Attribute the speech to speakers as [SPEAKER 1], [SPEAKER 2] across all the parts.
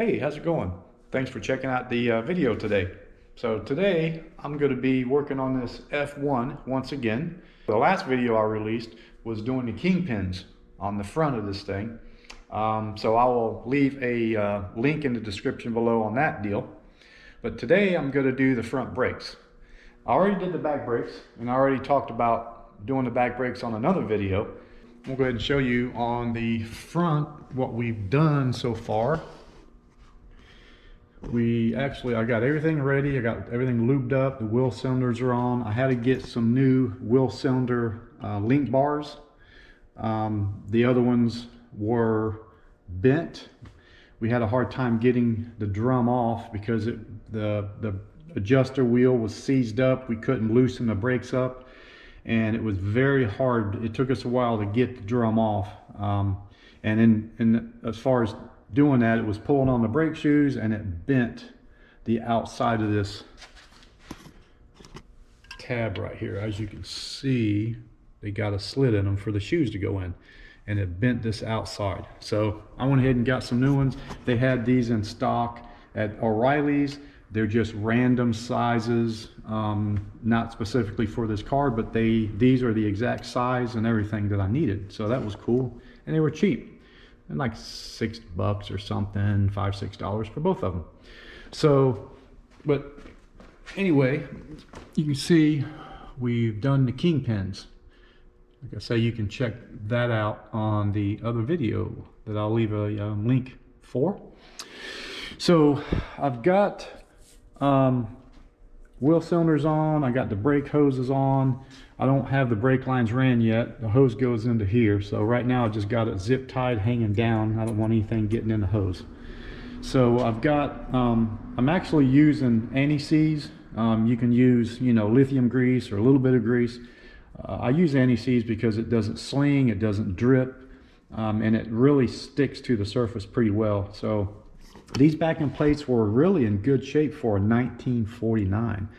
[SPEAKER 1] Hey, how's it going? Thanks for checking out the video today. So today I'm going to be working on this F1 once again. The last video I released was doing the kingpins on the front of this thing. So I will leave a link in the description below on that deal. But today I'm going to do the front brakes. I already did the back brakes and I already talked about doing the back brakes on another video. We'll go ahead and show you on the front what we've done so far. I got everything ready. I got everything lubed up. The wheel cylinders are on. I had to get some new wheel cylinder link bars. The other ones were bent. We had a hard time getting the drum off because the adjuster wheel was seized up. We couldn't loosen the brakes up, and it was very hard. It took us a while to get the drum off. And as far as doing that, it was pulling on the brake shoes and it bent the outside of this tab right here. As you can see, they got a slit in them for the shoes to go in, and it bent this outside. So I went ahead and got some new ones. They had these in stock at O'Reilly's. They're just random sizes, not specifically for this car, but these are the exact size and everything that I needed. So that was cool, and they were cheap. And like $6 or something, $5, $6 for both of them. So, but anyway, you can see we've done the kingpins. Like I say, you can check that out on the other video that I'll leave a link for. So I've got wheel cylinders on. I got the brake hoses on. I don't have the brake lines ran yet. The hose goes into here. So right now I just got it zip tied hanging down. I don't want anything getting in the hose. So I've got, I'm actually using anti-seize. You can use, lithium grease or a little bit of grease. I use anti-seize because it doesn't sling, it doesn't drip, and it really sticks to the surface pretty well. So these backing plates were really in good shape for a 1949.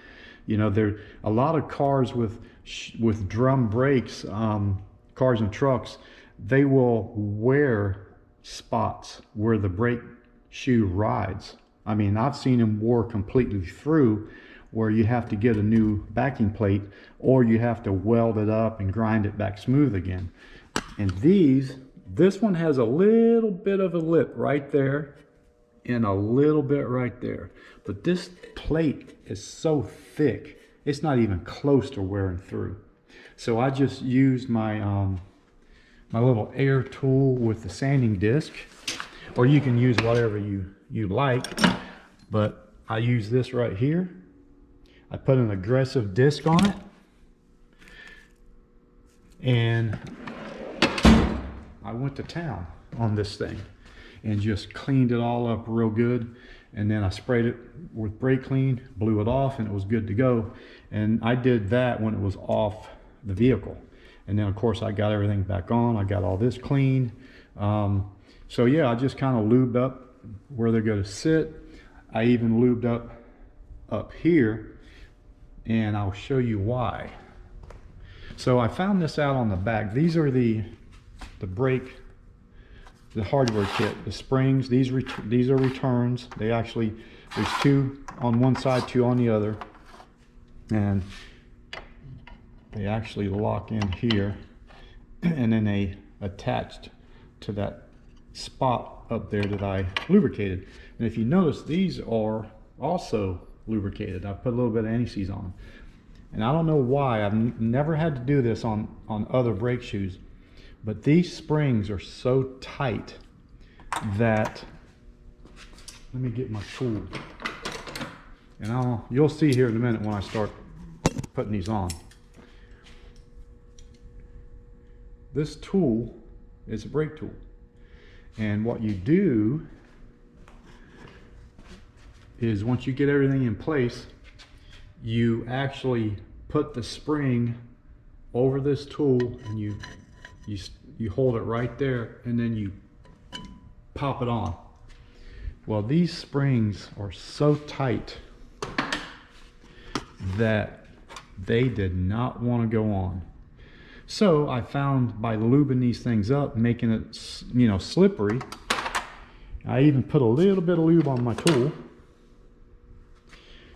[SPEAKER 1] There a lot of cars with drum brakes, cars and trucks, they will wear spots where the brake shoe rides. I mean, I've seen them wore completely through, where you have to get a new backing plate, or you have to weld it up and grind it back smooth again. And this one has a little bit of a lip right there and a little bit right there, but this plate is so thick it's not even close to wearing through. So I just used my my little air tool with the sanding disc, or you can use whatever you like, but I use this right here. I put an aggressive disc on it, and I went to town on this thing and just cleaned it all up real good. And then I sprayed it with brake clean, blew it off, and it was good to go. And I did that when it was off the vehicle. And then of course I got everything back on. I got all this clean. So yeah, I just kind of lubed up where they're going to sit. I even lubed up here, and I'll show you why. So I found this out on the back. These are the brake, the hardware kit, the springs. These are returns. There's two on one side, two on the other, and they actually lock in here, and then they attached to that spot up there that I lubricated. And if you notice, these are also lubricated. I put a little bit of anti-seize on them, and I don't know why. I've never had to do this on other brake shoes, but these springs are so tight that, let me get my tool, and you'll see here in a minute when I start putting these on. This tool is a brake tool, and what you do is once you get everything in place, you actually put the spring over this tool, and you hold it right there, and then you pop it on. Well, these springs are so tight that they did not want to go on. So I found by lubing these things up, making it, slippery, I even put a little bit of lube on my tool.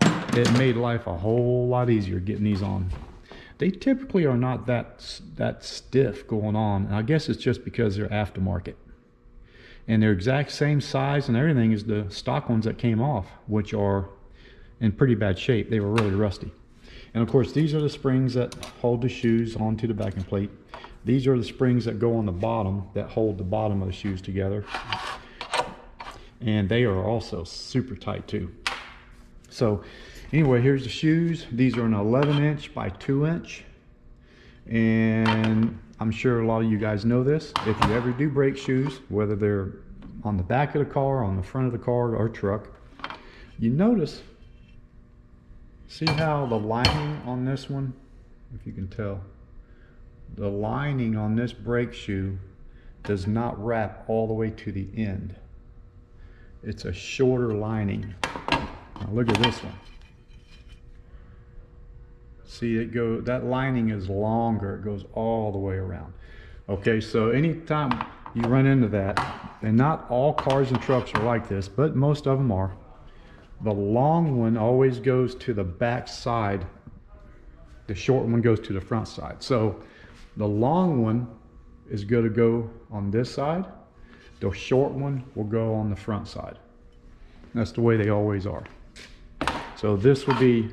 [SPEAKER 1] It made life a whole lot easier getting these on. They typically are not that stiff going on. And I guess it's just because they're aftermarket. And they're exact same size and everything as the stock ones that came off, which are in pretty bad shape. They were really rusty. And of course, these are the springs that hold the shoes onto the backing plate. These are the springs that go on the bottom that hold the bottom of the shoes together. And they are also super tight too. So anyway, here's the shoes. These are an 11" by 2". And I'm sure a lot of you guys know this. If you ever do brake shoes, whether they're on the back of the car, on the front of the car or truck, you notice, see how the lining on this one, if you can tell, the lining on this brake shoe does not wrap all the way to the end. It's a shorter lining. Now look at this one. See, that lining is longer. It goes all the way around. Okay, so anytime you run into that, and not all cars and trucks are like this, but most of them are, the long one always goes to the back side. The short one goes to the front side. So the long one is going to go on this side. The short one will go on the front side. That's the way they always are. So this would be,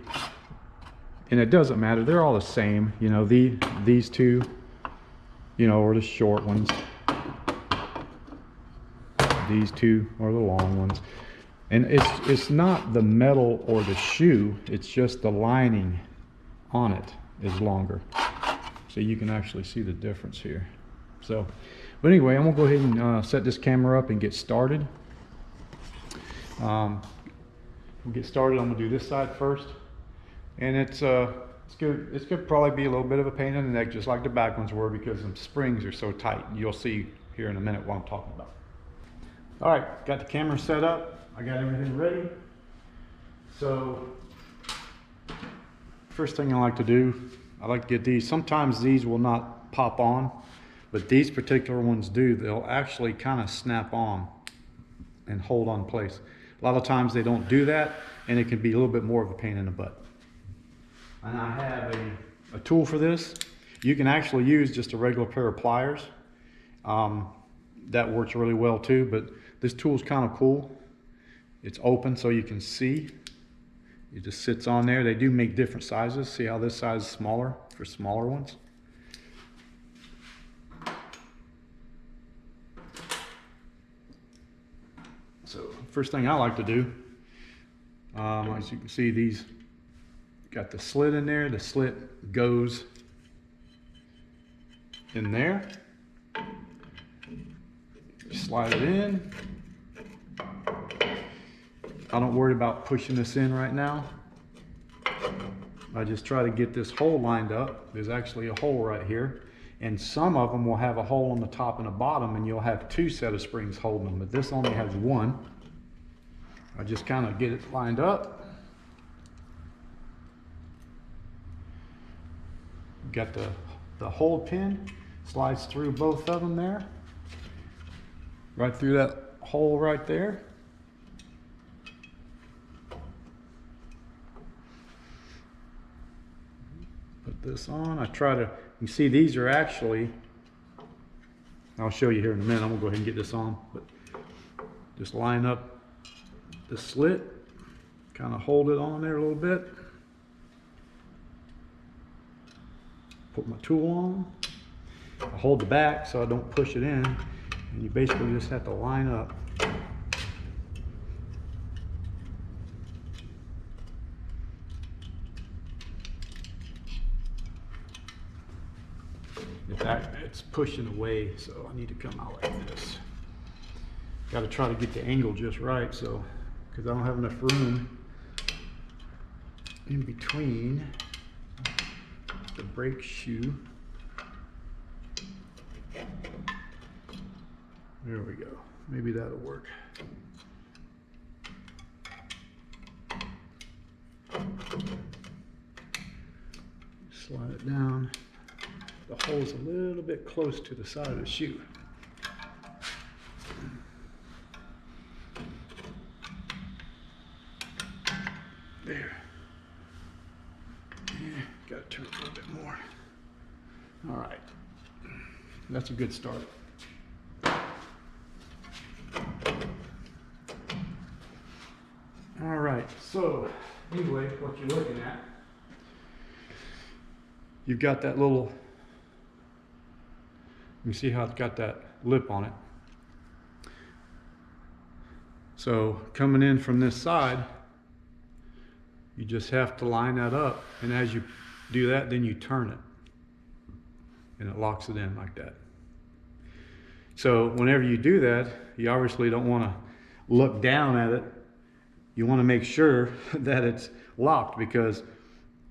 [SPEAKER 1] and it doesn't matter, they're all the same. You know, these two, you know, are the short ones. These two are the long ones. And it's not the metal or the shoe, it's just the lining on it is longer. So you can actually see the difference here. So, but anyway, I'm gonna go ahead and set this camera up and get started. We'll get started. I'm gonna do this side first. And it's good. It's gonna probably be a little bit of a pain in the neck, just like the back ones were, because the springs are so tight. You'll see here in a minute what I'm talking about. All right, got the camera set up. I got everything ready. So first thing I like to do, I like to get these. Sometimes these will not pop on, but these particular ones do. They'll actually kind of snap on and hold on place. A lot of times they don't do that, and it can be a little bit more of a pain in the butt. And I have a tool for this. You can actually use just a regular pair of pliers. That works really well too, but this tool is kind of cool. It's open so you can see. It just sits on there. They do make different sizes. See how this size is smaller for smaller ones? So first thing I like to do, as you can see, these got the slit in there. The slit goes in there. Slide it in. I don't worry about pushing this in right now. I just try to get this hole lined up. There's actually a hole right here. And some of them will have a hole on the top and the bottom, and you'll have two set of springs holding them, but this only has one. I just kind of get it lined up. Got the hold pin, slides through both of them there. Right through that hole right there. Put this on. I try to, you see these are actually, I'll show you here in a minute. I'm gonna go ahead and get this on, but just line up the slit, kind of hold it on there a little bit. Put my tool on. I hold the back so I don't push it in, and you basically just have to line up. It's pushing away, so I need to come out like this. Got to try to get the angle just right, so because I don't have enough room in between the brake shoe. There we go. Maybe that'll work. Slide it down. The hole's a little bit close to the side of the shoe. There. Yeah, gotta turn it a little bit more. All right, that's a good start. All right, so anyway, what you're looking at, you've got that little, you see how it's got that lip on it. So coming in from this side, you just have to line that up, and as you do that, then you turn it, and it locks it in like that. So whenever you do that, you obviously don't want to look down at it. You want to make sure that it's locked, because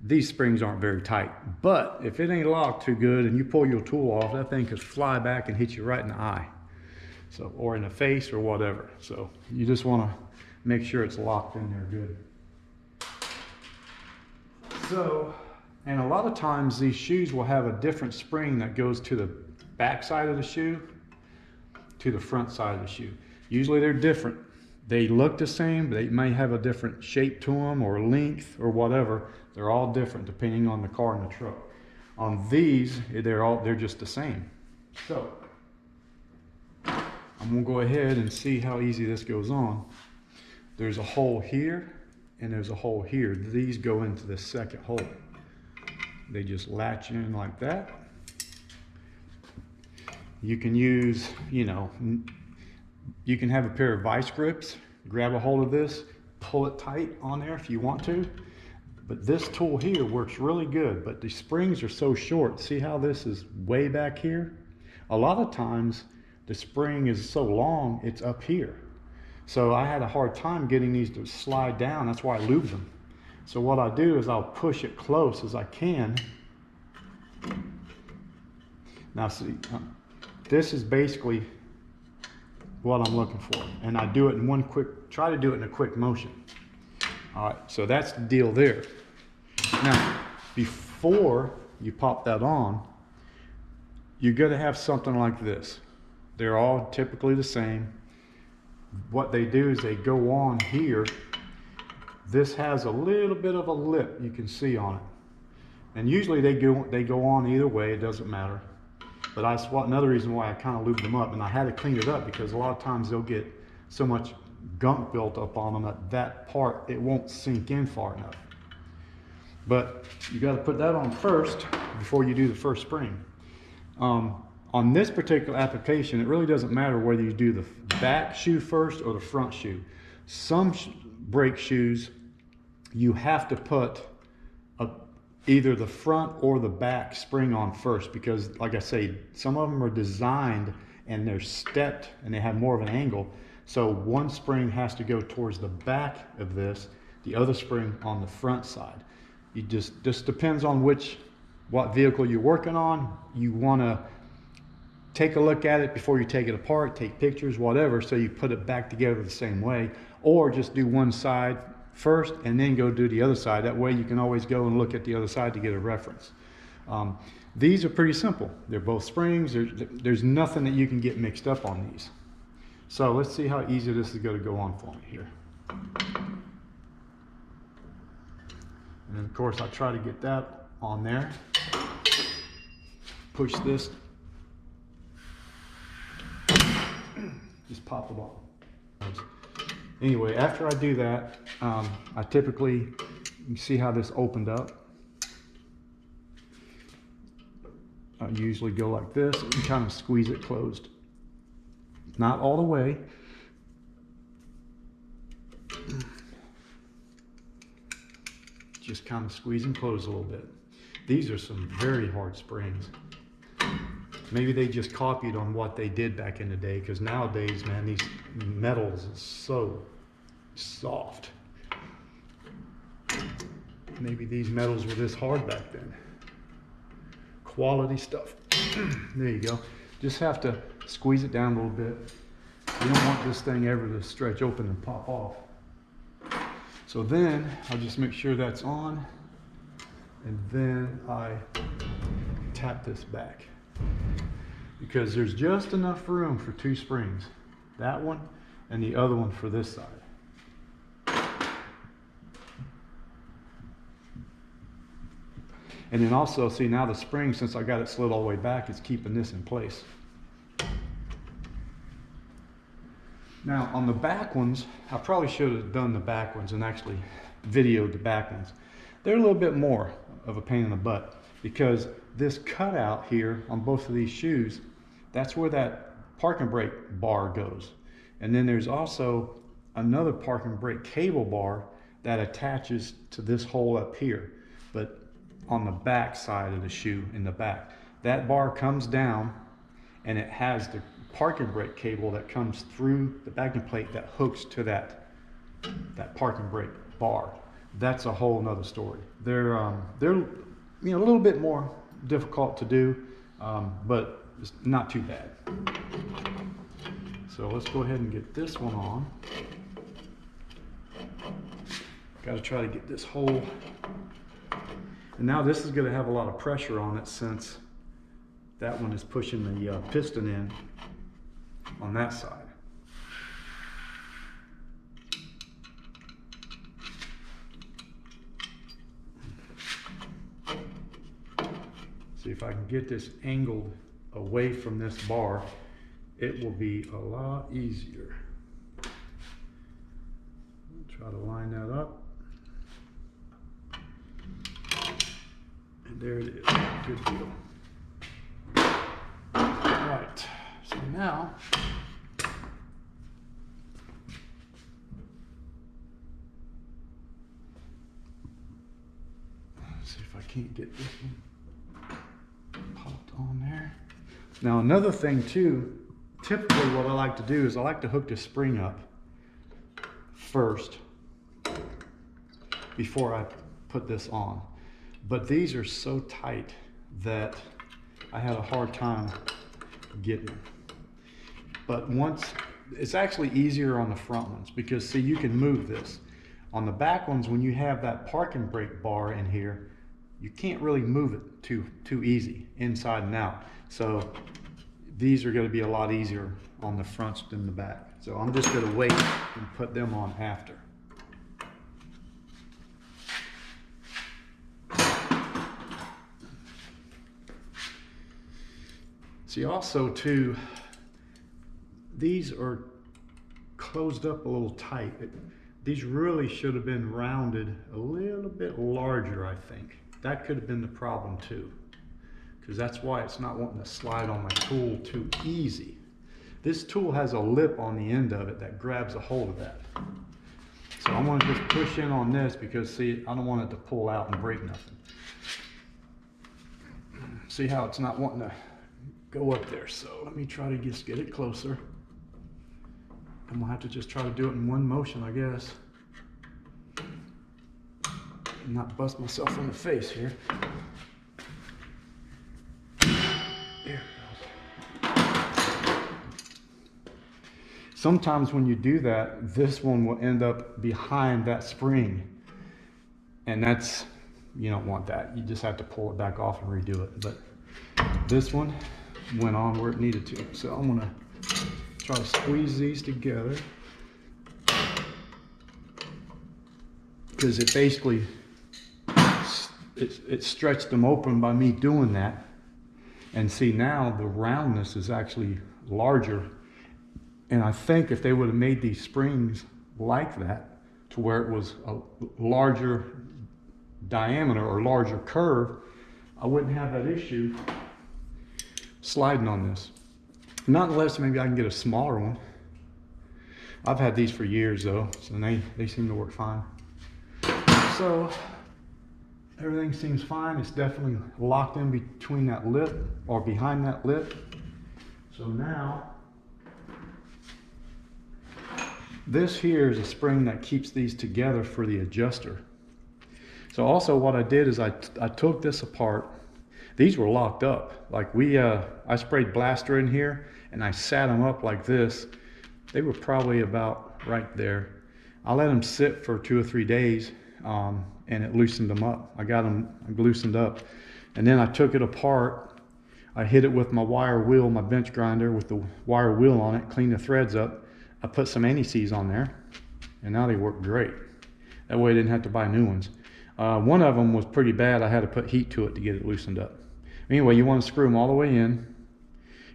[SPEAKER 1] these springs aren't very tight. But if it ain't locked too good and you pull your tool off, that thing could fly back and hit you right in the eye. So, or in the face or whatever. So you just want to make sure it's locked in there good. So, and a lot of times these shoes will have a different spring that goes to the back side of the shoe to the front side of the shoe. Usually they're different. They look the same, but they may have a different shape to them or length or whatever. They're all different depending on the car and the truck. On these, they're just the same. So I'm gonna go ahead and see how easy this goes on. There's a hole here and there's a hole here. These go into the second hole. They just latch in like that. You can use, you know, you can have a pair of vice grips, grab a hold of this, pull it tight on there if you want to. But this tool here works really good, but the springs are so short. See how this is way back here? A lot of times the spring is so long, it's up here. So I had a hard time getting these to slide down. That's why I lube them. So what I do is I'll push it close as I can. Now see, this is basically what I'm looking for. And I do it in try to do it in a quick motion. All right, so that's the deal there. Now, before you pop that on, you're gonna have something like this. They're all typically the same. What they do is they go on here. This has a little bit of a lip you can see on it. And usually they go on either way, it doesn't matter. But that's another reason why I kind of lube them up, and I had to clean it up because a lot of times they'll get so much gunk built up on them that part, it won't sink in far enough. But you got to put that on first before you do the first spring. On this particular application, it really doesn't matter whether you do the back shoe first or the front shoe. Some brake shoes, you have to put either the front or the back spring on first, because like I say, some of them are designed and they're stepped and they have more of an angle. So one spring has to go towards the back of this, the other spring on the front side. You just depends on what vehicle you're working on. You want to take a look at it before you take it apart, take pictures, whatever, so you put it back together the same way, or just do one side first and then go do the other side. That way you can always go and look at the other side to get a reference. These are pretty simple. They're both springs. There's nothing that you can get mixed up on these. So let's see how easy this is going to go on for me here. And then of course I try to get that on there. Push this. Just pop it off. Anyway, after I do that, I typically, you see how this opened up? I usually go like this and kind of squeeze it closed. Not all the way. Just kind of squeeze and close a little bit. These are some very hard springs. Maybe they just copied on what they did back in the day, because nowadays, man, these metals is so soft. Maybe these metals were this hard back then. Quality stuff. There you go. Just have to squeeze it down a little bit. You don't want this thing ever to stretch open and pop off. So then I'll just make sure that's on, and then I tap this back, because there's just enough room for two springs, that one and the other one for this side. And then also, see now the spring, since I got it slid all the way back, it's keeping this in place. Now on the back ones, I probably should have done the back ones and actually videoed the back ones. They're a little bit more of a pain in the butt because this cutout here on both of these shoes, that's where that parking brake bar goes. And then there's also another parking brake cable bar that attaches to this hole up here, but on the back side of the shoe in the back. That bar comes down and it has the parking brake cable that comes through the backing plate that hooks to that parking brake bar. That's a whole nother story. They're a little bit more difficult to do, but it's not too bad. So let's go ahead and get this one on. Got to try to get this hole. And now this is going to have a lot of pressure on it since that one is pushing the piston in on that side. See if I can get this angled away from this bar, it will be a lot easier. Try to line that up. And there it is. Good deal. Right. So now, let's see if I can't get this one popped on there. Now another thing too, typically what I like to do is I like to hook the spring up first before I put this on. But these are so tight that I had a hard time getting them. But once, it's actually easier on the front ones because see, you can move this. On the back ones, when you have that parking brake bar in here, you can't really move it too easy inside and out. So these are going to be a lot easier on the fronts than the back. So I'm just going to wait and put them on after. See also too, these are closed up a little tight. These really should have been rounded a little bit larger, I think. That could have been the problem too, because that's why it's not wanting to slide on my tool too easy. This tool has a lip on the end of it that grabs a hold of that. So I'm going to just push in on this because see, I don't want it to pull out and break nothing. See how it's not wanting to go up there. So let me try to just get it closer. I'm gonna have to just try to do it in one motion, I guess. And not bust myself in the face here. There it goes. Sometimes when you do that, this one will end up behind that spring. And that's, you don't want that. You just have to pull it back off and redo it. But this one went on where it needed to. So I'm gonna try to squeeze these together because it basically, it stretched them open by me doing that. And see now the roundness is actually larger. And I think if they would have made these springs like that to where it was a larger diameter or larger curve, I wouldn't have that issue sliding on this. Not unless maybe I can get a smaller one. I've had these for years though, so they seem to work fine. So everything seems fine. It's definitely locked in between that lip or behind that lip. So now, this here is a spring that keeps these together for the adjuster. So also what I did is I took this apart. These were locked up. Like I sprayed Blaster in here and I sat them up like this. They were probably about right there. I let them sit for 2 or 3 days and it loosened them up. I got them loosened up. And then I took it apart. I hit it with my wire wheel, my bench grinder with the wire wheel on it, cleaned the threads up. I put some anti-seize on there and now they work great. That way I didn't have to buy new ones. One of them was pretty bad. I had to put heat to it to get it loosened up. Anyway, you want to screw them all the way in.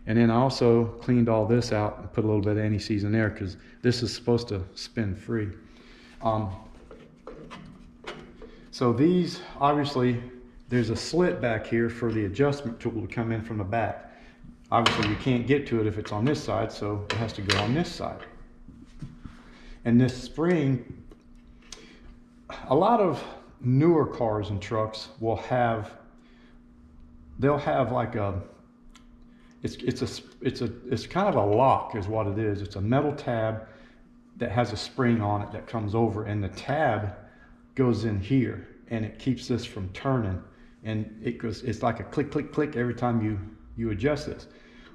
[SPEAKER 1] And then I also cleaned all this out and put a little bit of anti-seize there because this is supposed to spin free. So these, obviously, there's a slit back here for the adjustment tool to come in from the back. Obviously, you can't get to it if it's on this side, so it has to go on this side. And this spring, a lot of newer cars and trucks will have, they'll have like a, it's kind of a lock is what it is. It's a metal tab that has a spring on it that comes over, and the tab goes in here and it keeps this from turning, and it's like a click click click every time you adjust this.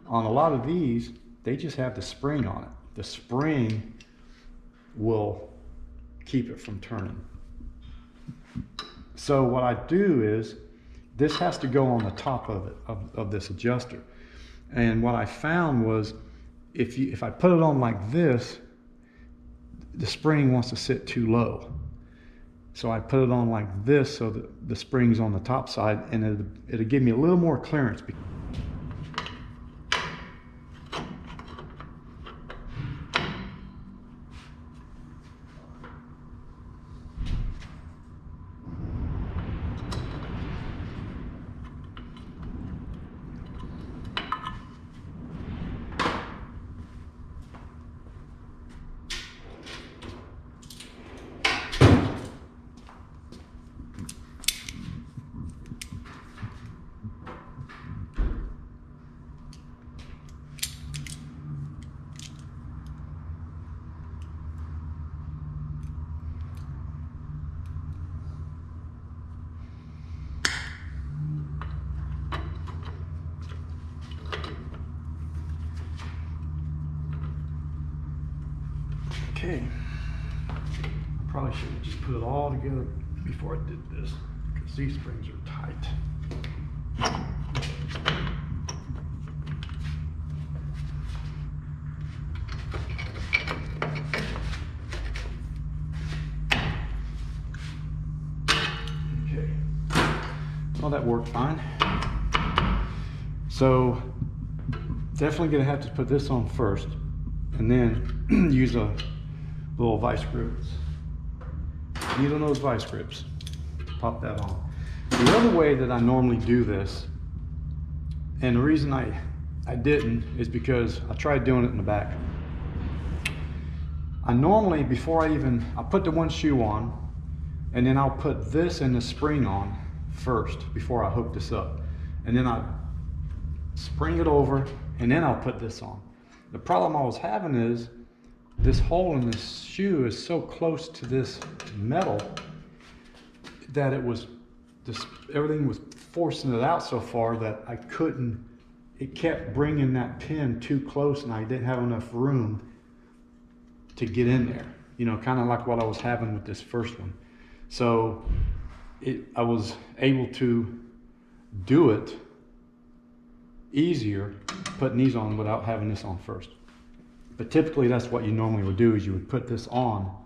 [SPEAKER 1] On a lot of these, they just have the spring on it. The spring will keep it from turning. So what I do is, this has to go on the top of it, of this adjuster. And what I found was, if I put it on like this, the spring wants to sit too low. So I put it on like this so that the spring's on the top side, and it'll give me a little more clearance. Okay, I probably should have just put it all together before I did this, because these springs are tight. Okay, well, that worked fine. So definitely gonna have to put this on first, and then use a little vice grips, needle nose vice grips, pop that on. The other way that I normally do this, and the reason I didn't, is because I tried doing it in the back. I normally, before I put the one shoe on, and then I'll put this and the spring on first before I hook this up. And then I spring it over, and then I'll put this on. The problem I was having is, this hole in this shoe is so close to this metal that everything was forcing it out so far that I couldn't, it kept bringing that pin too close, and I didn't have enough room to get in there. You know, kind of like what I was having with this first one. So I was able to do it easier putting these on without having this on first. But typically that's what you normally would do, is you would put this on.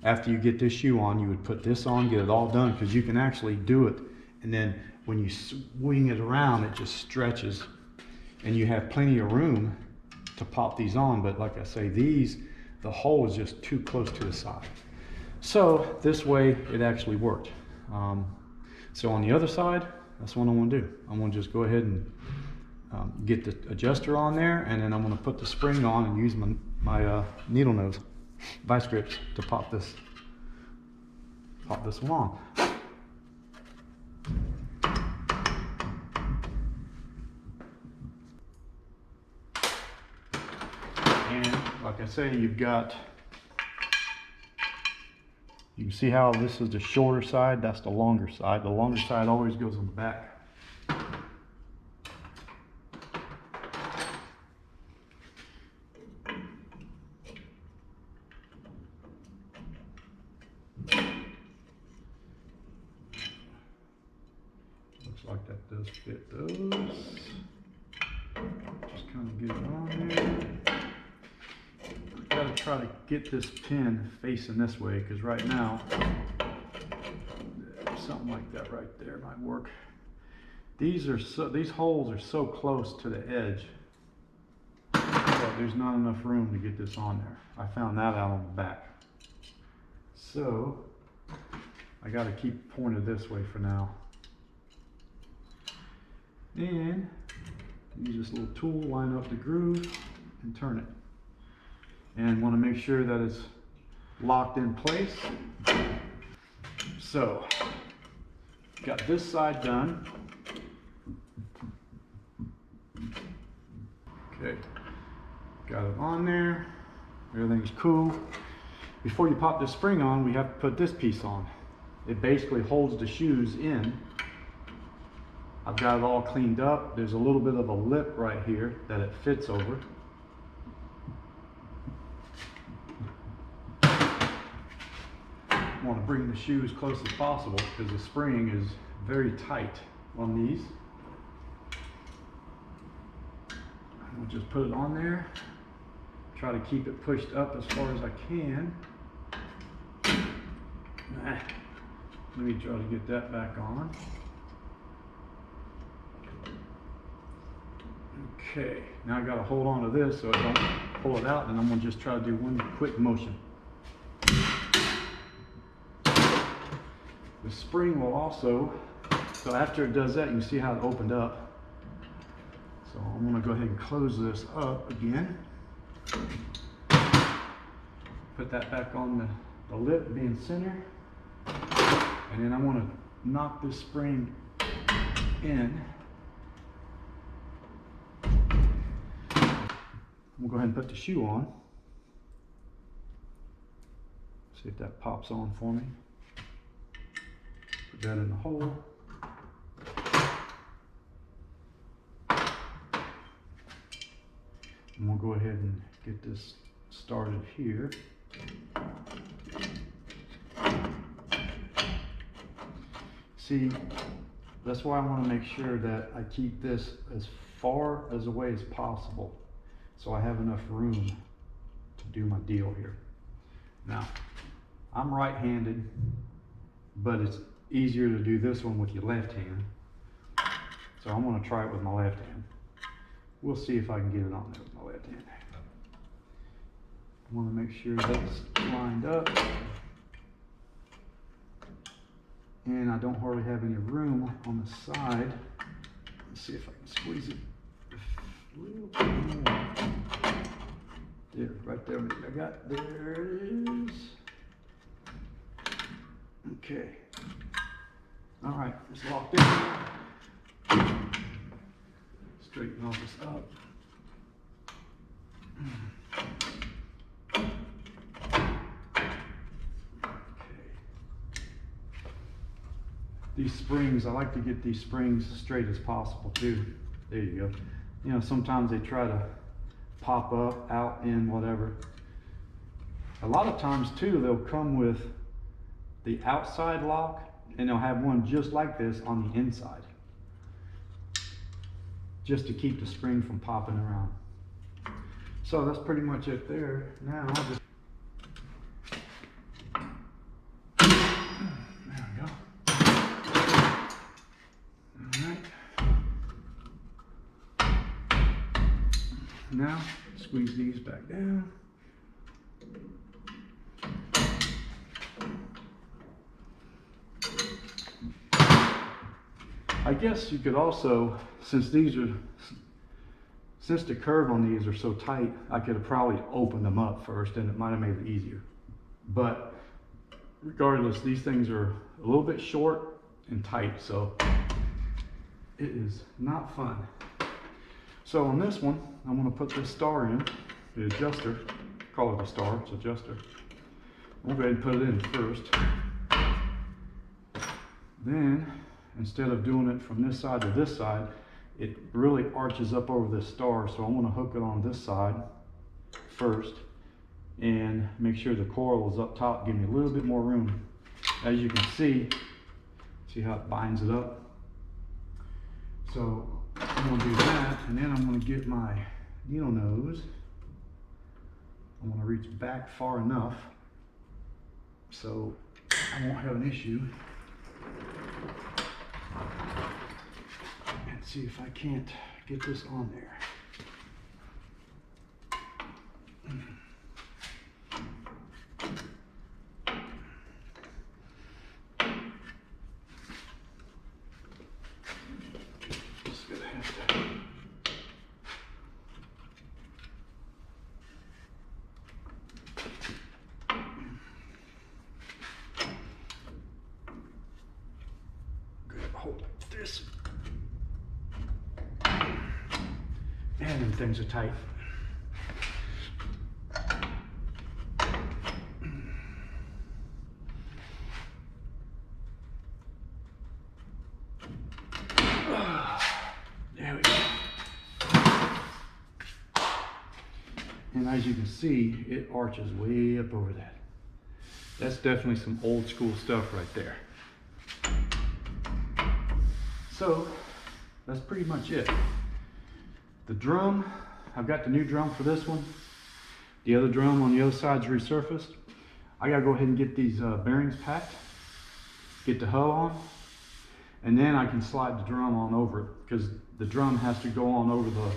[SPEAKER 1] After you get this shoe on, you would put this on, get it all done, because you can actually do it. And then when you swing it around, it just stretches, and you have plenty of room to pop these on. But like I say, the hole is just too close to the side. So this way it actually worked. So on the other side, that's what I want to do. I'm going to just go ahead and get the adjuster on there, and then I'm going to put the spring on and use my needle nose vice grips to pop this one on. And like I say, you can see how this is the shorter side, that's the longer side. The longer side always goes on the back. Like that does fit those. Just kind of get it on there. Got to try to get this pin facing this way, because right now, something like that right there might work. These holes are so close to the edge that there's not enough room to get this on there. I found that out on the back. So I got to keep pointed this way for now. And use this little tool, line up the groove and turn it. And want to make sure that it's locked in place. So got this side done. Okay, got it on there. Everything's cool. Before you pop this spring on, we have to put this piece on. It basically holds the shoes in. I've got it all cleaned up. There's a little bit of a lip right here that it fits over. I want to bring the shoe as close as possible because the spring is very tight on these. I'll just put it on there. Try to keep it pushed up as far as I can. Let me try to get that back on. Okay, now I got to hold on to this so I don't pull it out, and I'm going to just try to do one quick motion. The spring will also, so after it does that, you can see how it opened up. So I'm going to go ahead and close this up again. Put that back on the lip being center. And then I want to knock this spring in. We'll go ahead and put the shoe on. See if that pops on for me. Put that in the hole. And we'll go ahead and get this started here. See, that's why I want to make sure that I keep this as far as away as possible so I have enough room to do my deal here. Now, I'm right-handed, but it's easier to do this one with your left hand. So I'm going to try it with my left hand. We'll see if I can get it on there with my left hand. I want to make sure that's lined up. And I don't hardly have any room on the side. Let's see if I can squeeze it a little bit more. There, right there. There it is. Okay. All right, it's locked in. Straighten all this up. These springs, I like to get these springs as straight as possible too. There you go. You know, sometimes they try to pop up, out, in, whatever. A lot of times too, they'll come with the outside lock and they'll have one just like this on the inside. Just to keep the spring from popping around. So that's pretty much it there. Now I'll just now squeeze these back down. I guess you could also, since the curve on these are so tight, I could have probably opened them up first and it might have made it easier. But regardless, these things are a little bit short and tight, so it is not fun. So on this one, I'm going to put this star in, the adjuster, call it a star, it's adjuster. We'll go ahead and put it in first. Then, instead of doing it from this side to this side, it really arches up over this star, so I'm going to hook it on this side first and make sure the coil is up top, give me a little bit more room. As you can see how it binds it up. So I'm going to do that, and then I'm going to get my needle nose. I'm going to reach back far enough so I won't have an issue. see if I can't get this on there. Just gonna have to. Hold this. And then things are tight. There we go. And as you can see, it arches way up over that. That's definitely some old school stuff right there. So that's pretty much it. The drum, I've got the new drum for this one. The other drum on the other side's resurfaced. I gotta go ahead and get these bearings packed, get the hull on, and then I can slide the drum on over it, because the drum has to go on over the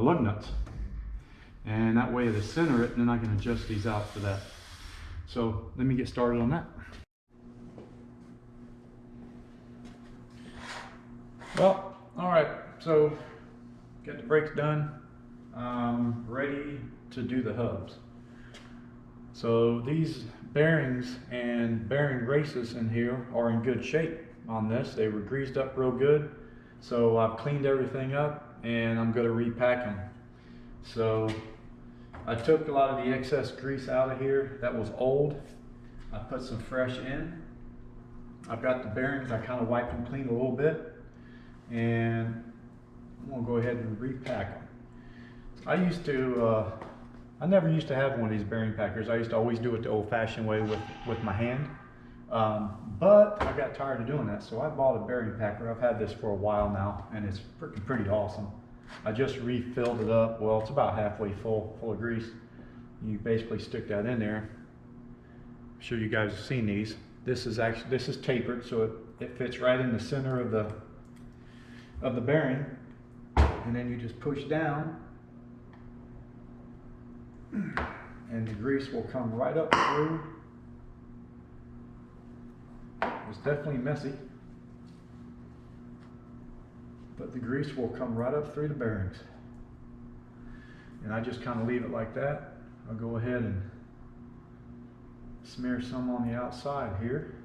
[SPEAKER 1] lug nuts. And that way it'll center it, and then I can adjust these out for that. So let me get started on that. Well, all right, so got the brakes done, ready to do the hubs. So these bearings and bearing races in here are in good shape on this. They were greased up real good. So I've cleaned everything up and I'm gonna repack them. So I took a lot of the excess grease out of here that was old. I put some fresh in. I've got the bearings, I kind of wiped them clean a little bit. And I'm gonna go ahead and repack them. I never used to have one of these bearing packers. I used to always do it the old-fashioned way with my hand. But I got tired of doing that, so I bought a bearing packer. I've had this for a while now, and it's pretty awesome. I just refilled it up. Well, it's about halfway full of grease. You basically stick that in there. I'm sure you guys have seen these. This is tapered, so it fits right in the center of the bearing, and then you just push down and the grease will come right up through. It's definitely messy, but the grease will come right up through the bearings. And I just kind of leave it like that. I'll go ahead and smear some on the outside here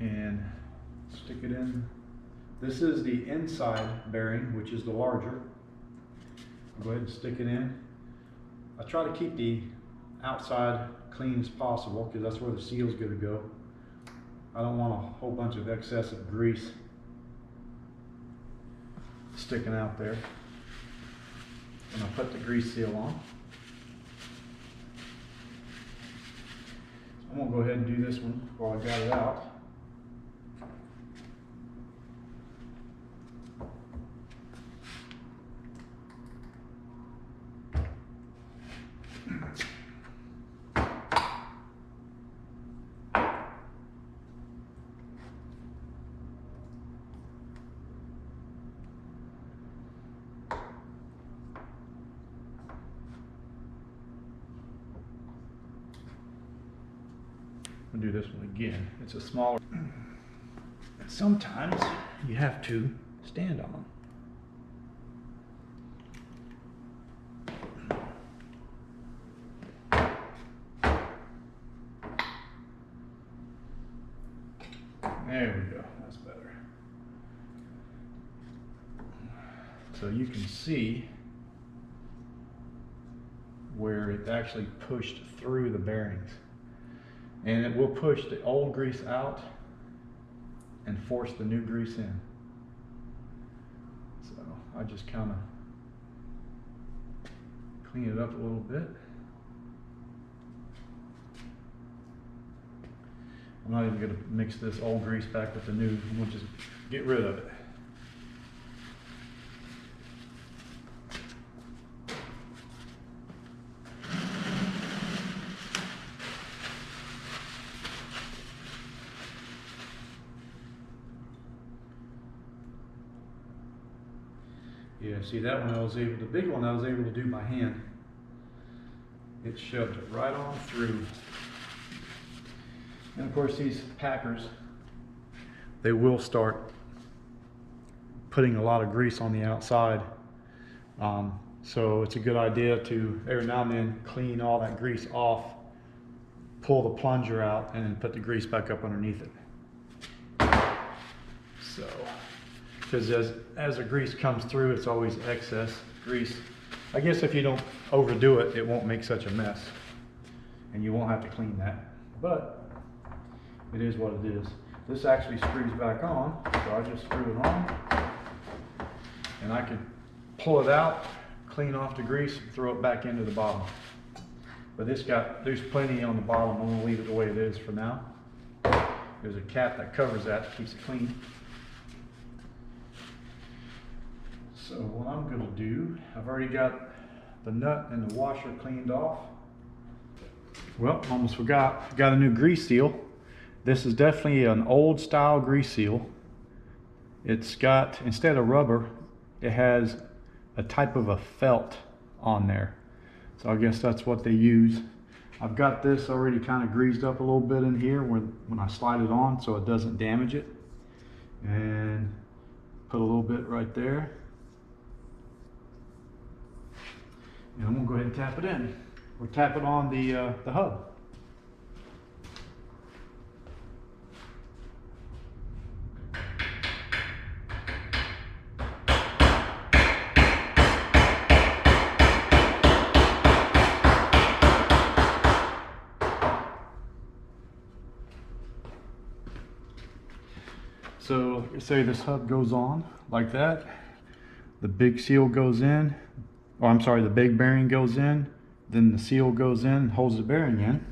[SPEAKER 1] and stick it in. This is the inside bearing, which is the larger. I'll go ahead and stick it in. I try to keep the outside clean as possible because that's where the seal's going to go. I don't want a whole bunch of excessive grease sticking out there. And I'll put the grease seal on. I'm going to go ahead and do this one while I got it out. I'll do this one again. It's a smaller. And sometimes you have to stand on them. There we go, that's better. So you can see where it actually pushed through the bearings. And it will push the old grease out and force the new grease in. So I just kind of clean it up a little bit. I'm not even going to mix this old grease back with the new. I'm going to just get rid of it. Yeah, see that one the big one I was able to do by hand. It shoved it right on through. And of course these packers, they will start putting a lot of grease on the outside. So it's a good idea to every now and then clean all that grease off, pull the plunger out, and then put the grease back up underneath it. So, because as the grease comes through, it's always excess grease. I guess if you don't overdo it, it won't make such a mess, and you won't have to clean that. But it is what it is. This actually screws back on, so I just screw it on, and I can pull it out, clean off the grease, and throw it back into the bottom. But there's plenty on the bottom. I'm gonna leave it the way it is for now. There's a cap that covers that, keeps it clean. So what I'm gonna do, I've already got the nut and the washer cleaned off. Well, almost forgot, got a new grease seal. This is definitely an old style grease seal. It's got, instead of rubber, it has a type of a felt on there. So I guess that's what they use. I've got this already kind of greased up a little bit in here when I slide it on so it doesn't damage it. And put a little bit right there. And I'm gonna go ahead and tap it in. We'll tap it on the hub. So say this hub goes on like that, the big seal goes in, or I'm sorry, the big bearing goes in, then the seal goes in, holds the bearing in.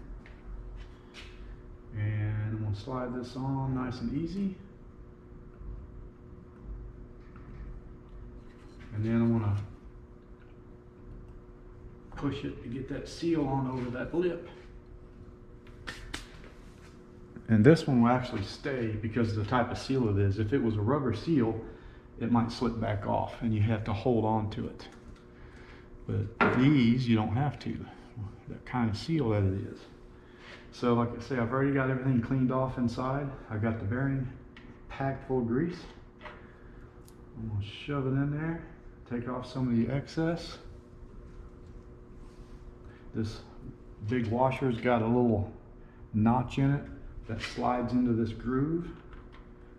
[SPEAKER 1] And I'm gonna slide this on nice and easy. And then I'm gonna push it to get that seal on over that lip. And this one will actually stay because of the type of seal it is. If it was a rubber seal, it might slip back off and you have to hold on to it. But these, you don't have to. That kind of seal that it is. So like I say, I've already got everything cleaned off inside. I've got the bearing packed full of grease. I'm gonna shove it in there, take off some of the excess. This big washer's got a little notch in it that slides into this groove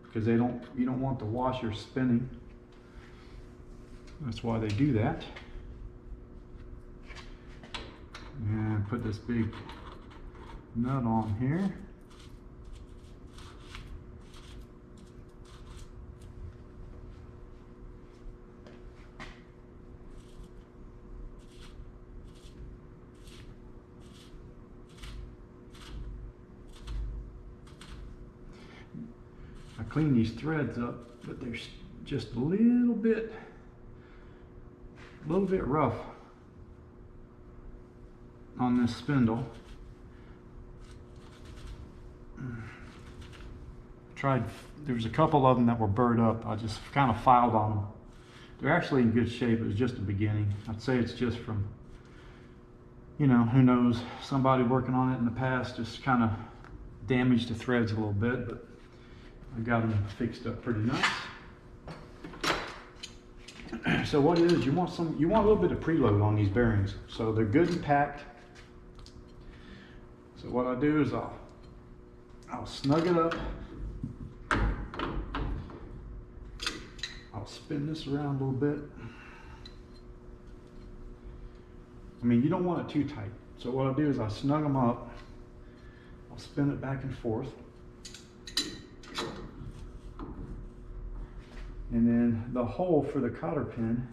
[SPEAKER 1] because you don't want the washer spinning. That's why they do that. And put this big nut on here. I clean these threads up, but they're just a little bit rough on this spindle. There was a couple of them that were burred up. I just kind of filed on them. They're actually in good shape. It was just the beginning. I'd say it's just from, you know, who knows, somebody working on it in the past just kind of damaged the threads a little bit, but I got them fixed up pretty nice. So what it is, you want a little bit of preload on these bearings. So they're good and packed. So what I do is I'll snug it up. I'll spin this around a little bit. I mean, you don't want it too tight. So what I'll do is I'll snug them up. I'll spin it back and forth. And then the hole for the cotter pin,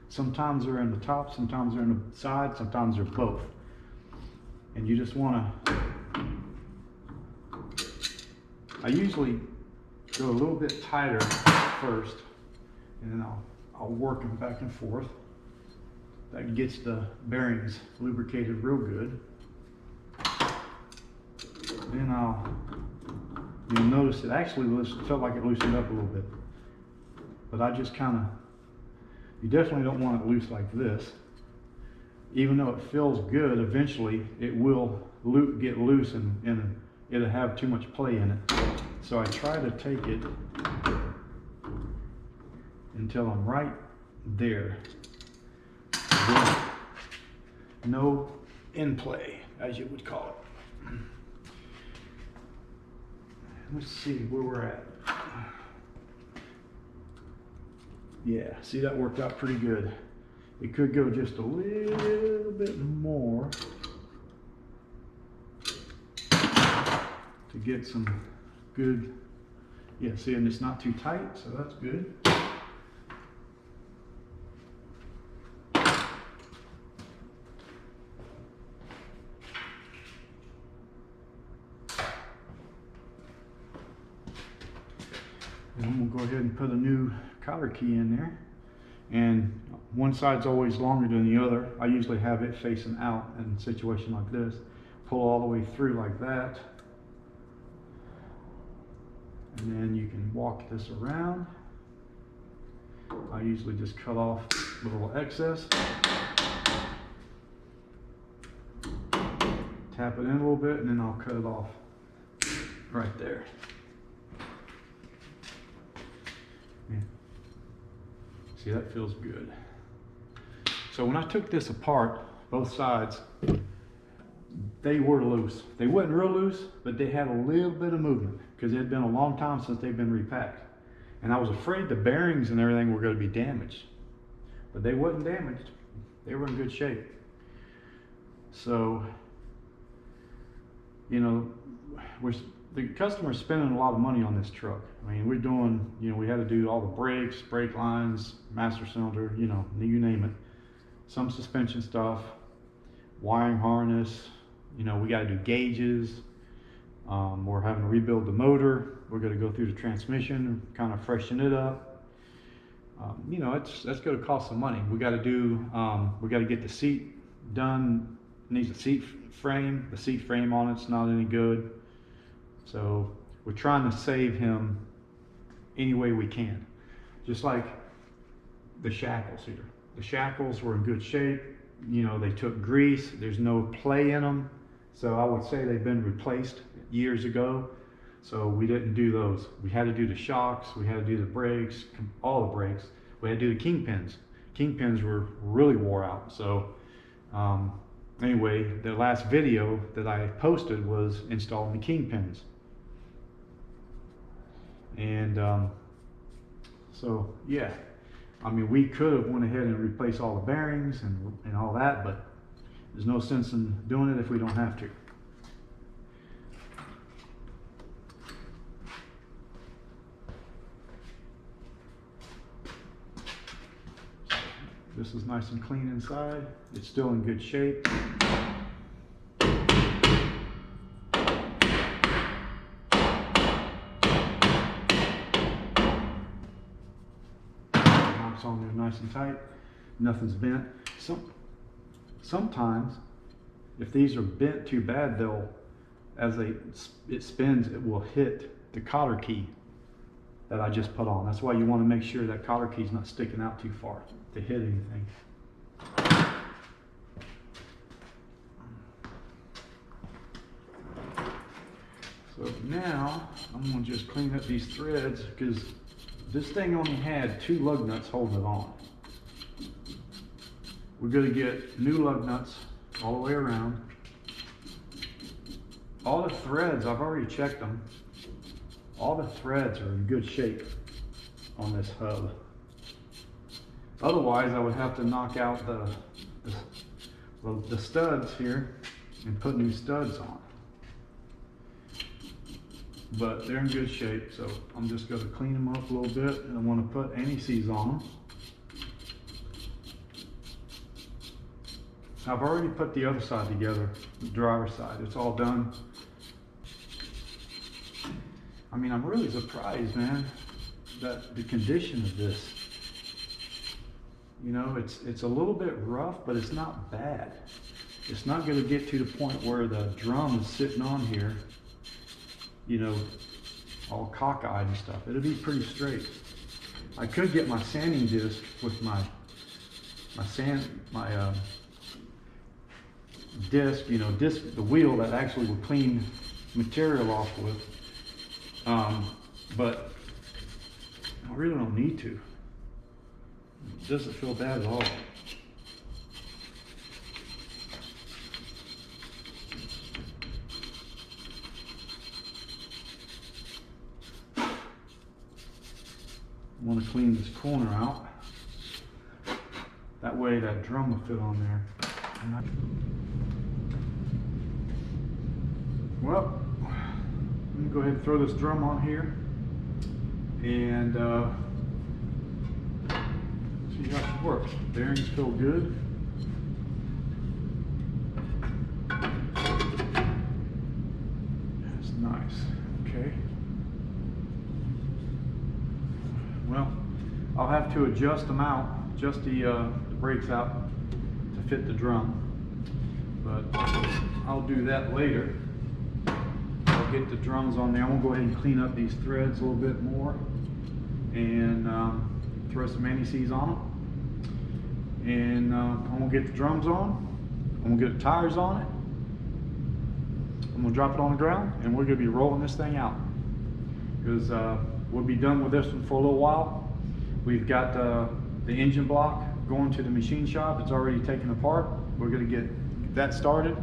[SPEAKER 1] sometimes they're in the top, sometimes they're in the side, sometimes they're both. And you just want to, I usually go a little bit tighter first, and then I'll work them back and forth. That gets the bearings lubricated real good. Then you'll notice it actually felt like it loosened up a little bit. But I just kind of You definitely don't want it loose like this. Even though it feels good, eventually it will get loose and it'll have too much play in it. So I try to take it until I'm right there. No in play, as you would call it. Let's see where we're at. Yeah, see, that worked out pretty good. It could go just a little bit more to get some good, yeah, see, and it's not too tight, so that's good. And I'm gonna go ahead and put a new cotter key in there. And one side's always longer than the other. I usually have it facing out in a situation like this. Pull all the way through like that. And then you can walk this around. I usually just cut off the little excess. Tap it in a little bit and then I'll cut it off right there. Yeah. See, that feels good. So when I took this apart, both sides, they were loose. They weren't real loose, but they had a little bit of movement because it had been a long time since they've been repacked. And I was afraid the bearings and everything were going to be damaged, but they wasn't damaged. They were in good shape. So, you know, the customer's spending a lot of money on this truck. I mean, we're doing, you know, we had to do all the brakes, brake lines, master cylinder, you know, you name it. Some suspension stuff, wiring harness, you know, we got to do gauges. We're having to rebuild the motor. We're going to go through the transmission, kind of freshen it up. You know, that's going to cost some money. We got to do, we got to get the seat done. It needs a seat frame. The seat frame on it's not any good. So we're trying to save him any way we can. Just like the shackles here. The shackles were in good shape. You know, they took grease. There's no play in them. So I would say they've been replaced years ago. So we didn't do those. We had to do the shocks. We had to do the brakes, all the brakes. We had to do the kingpins. Kingpins were really wore out. So anyway, the last video that I posted was installing the kingpins. And so yeah, I mean, we could have went ahead and replaced all the bearings and all that, but there's no sense in doing it if we don't have to. This is nice and clean inside. It's still in good shape. It's on there nice and tight. Nothing's bent. Sometimes, if these are bent too bad, it spins, it will hit the cotter key that I just put on. That's why you want to make sure that cotter key is not sticking out too far to hit anything. So now I'm going to just clean up these threads because this thing only had 2 lug nuts holding it on. We're going to get new lug nuts all the way around. All the threads, I've already checked them. All the threads are in good shape on this hub. Otherwise, I would have to knock out the studs here and put new studs on. But they're in good shape, so I'm just going to clean them up a little bit, and I want to put anti-seize on them. I've already put the other side together, the driver's side. It's all done. I mean, I'm really surprised, man, that the condition of this. You know, it's a little bit rough, but it's not bad. It's not going to get to the point where the drum is sitting on here, you know, all cockeyed and stuff. It'll be pretty straight. I could get my sanding disc with my my disc, the wheel that actually will clean material off with. But I really don't need to. It doesn't feel bad at all. I want to clean this corner out. That way that drum will fit on there. Well, let me go ahead and throw this drum on here and see how it works. Bearings feel good. That's nice. Okay. Well, I'll have to adjust them out, adjust the brakes out to fit the drum, but I'll do that later. I'll get the drums on there. I'm gonna go ahead and clean up these threads a little bit more and throw some anti-seize on them. And I'm gonna get the drums on. I'm gonna get the tires on it. I'm gonna drop it on the ground, and we're gonna be rolling this thing out because we'll be done with this one for a little while. We've got the engine block going to the machine shop. It's already taken apart. We're going to get that started.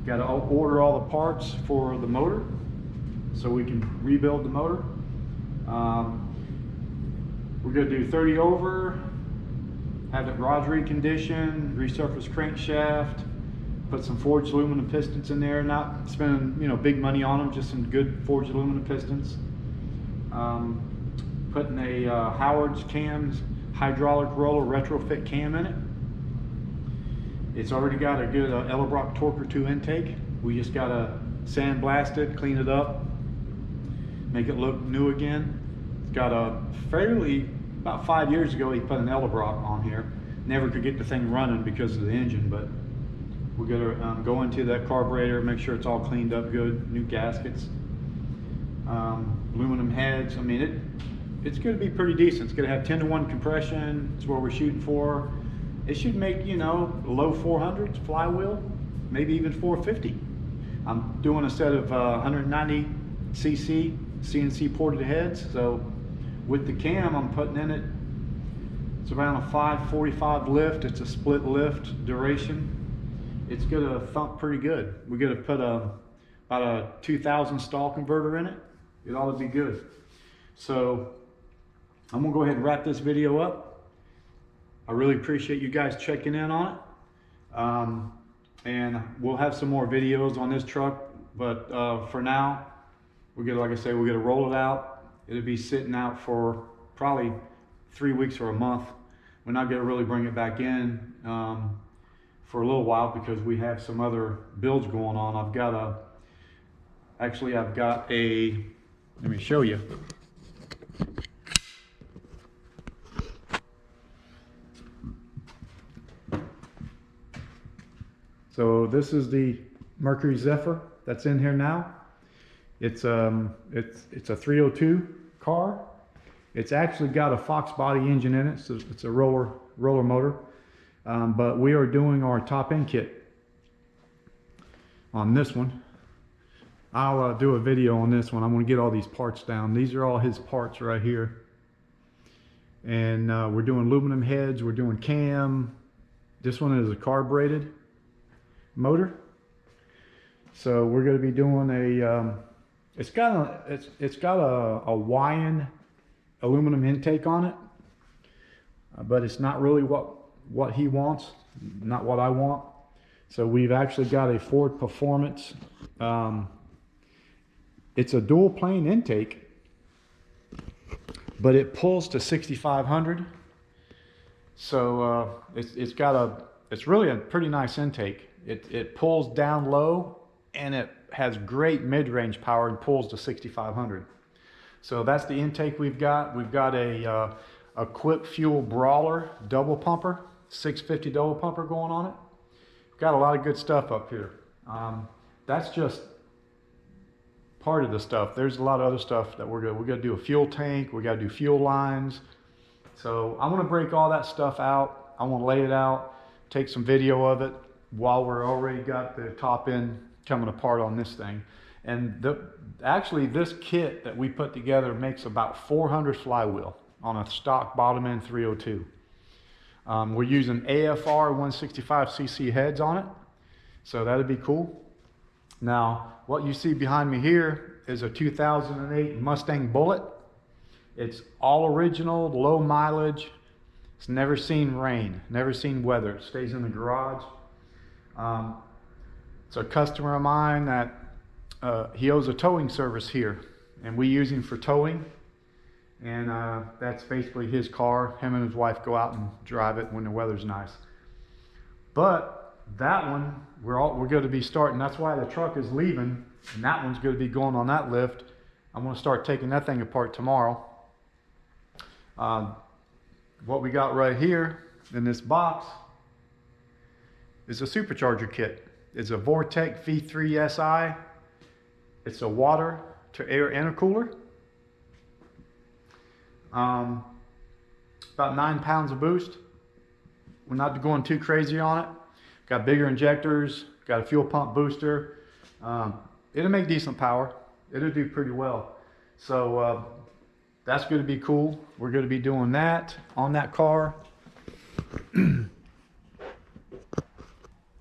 [SPEAKER 1] Got to order all the parts for the motor so we can rebuild the motor. We're going to do 30 over, have it rods reconditioned, resurface crankshaft, put some forged aluminum pistons in there. Not spending big money on them, just some good forged aluminum pistons. Putting a Howard's cams hydraulic roller retrofit cam in it. It's already got a good Edelbrock Torquer 2 intake. We just got to sandblast it, clean it up, make it look new again. It's got a about 5 years ago he put an Edelbrock on here. Never could get the thing running because of the engine, but we're going to go into that carburetor, make sure it's all cleaned up good, new gaskets. Aluminum heads. I mean, it's going to be pretty decent. It's going to have 10-to-1 compression. It's what we're shooting for. It should make, low 400s flywheel, maybe even 450. I'm doing a set of 190 cc CNC ported heads. So with the cam I'm putting in it, it's around a 545 lift. It's a split lift duration. It's going to thump pretty good. We're going to put about a 2000 stall converter in it. It ought to be good. So I'm gonna go ahead and wrap this video up. I really appreciate you guys checking in on it. And we'll have some more videos on this truck, but for now, we're gonna, like I say, we're gonna roll it out. It'll be sitting out for probably 3 weeks or a month. We're not gonna really bring it back in for a little while because we have some other builds going on. I've got a, let me show you. So this is the Mercury Zephyr that's in here now. It's a 302 car. It's actually got a Fox body engine in it, so it's a roller motor. But we are doing our top end kit on this one. I'll do a video on this one. I'm going to get all these parts down. These are all his parts right here. And we're doing aluminum heads. We're doing cam. This one is a carbureted motor. So we're going to be doing a. It's got a Wyand aluminum intake on it, but it's not really what he wants. Not what I want. So we've actually got a Ford Performance. It's a dual plane intake, but it pulls to 6,500. So it's really a pretty nice intake. It pulls down low and it has great mid-range power and pulls to 6,500. So that's the intake we've got. We've got a Quick Fuel Brawler double pumper, 650 double pumper going on it. We've got a lot of good stuff up here. That's just part of the stuff. There's a lot of other stuff that we're going to do a fuel tank. We got to do fuel lines. So I'm going to break all that stuff out I want to lay it out, take some video of it while we're already got the top end coming apart on this thing. And actually this kit that we put together makes about 400 flywheel on a stock bottom end 302. We're using AFR 165cc heads on it, so that'd be cool. Now, what you see behind me here is a 2008 Mustang Bullet. It's all original, low mileage. It's never seen rain, never seen weather. It stays in the garage. It's a customer of mine that he owes a towing service here, and we use him for towing. And that's basically his car. Him and his wife go out and drive it when the weather's nice. But that one, we're going to be starting. That's why the truck is leaving, and that one's going to be going on that lift. I'm going to start taking that thing apart tomorrow. What we got right here in this box is a supercharger kit. It's a Vortec V3 SI. It's a water to air intercooler. About 9 pounds of boost. We're not going too crazy on it. Got bigger injectors, got a fuel pump booster. It'll make decent power. It'll do pretty well. So that's going to be cool. We're going to be doing that on that car.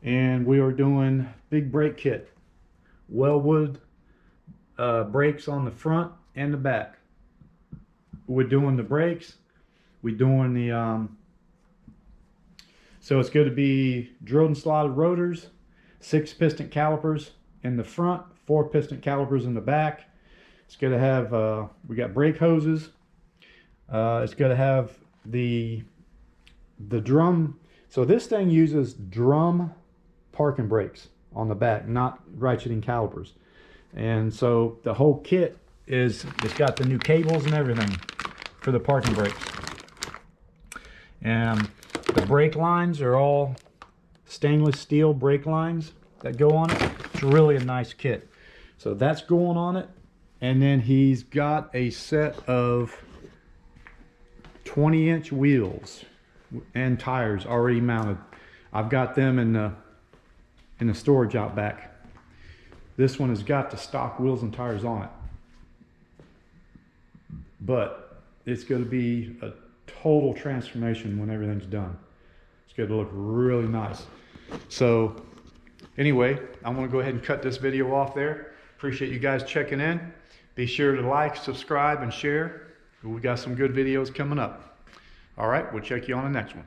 [SPEAKER 1] And we are doing big brake kit. Wellwood brakes on the front and the back. We're doing the brakes. We're doing the, so it's going to be drilled and slotted rotors, 6 piston calipers in the front, 4 piston calipers in the back. It's going to have, we got brake hoses. It's going to have the drum. So this thing uses drum parking brakes on the back, not ratcheting calipers. And so the whole kit it's got the new cables and everything for the parking brakes. And the brake lines are all stainless steel brake lines that go on it. It's really a nice kit. So that's going on it. And then he's got a set of 20-inch wheels and tires already mounted. I've got them in the storage out back. This one has got the stock wheels and tires on it. But it's going to be a total transformation when everything's done. It's going to look really nice. So anyway, I'm going to go ahead and cut this video off there. Appreciate you guys checking in. Be sure to like, subscribe, and share. We got some good videos coming up. All right, we'll check you on the next one.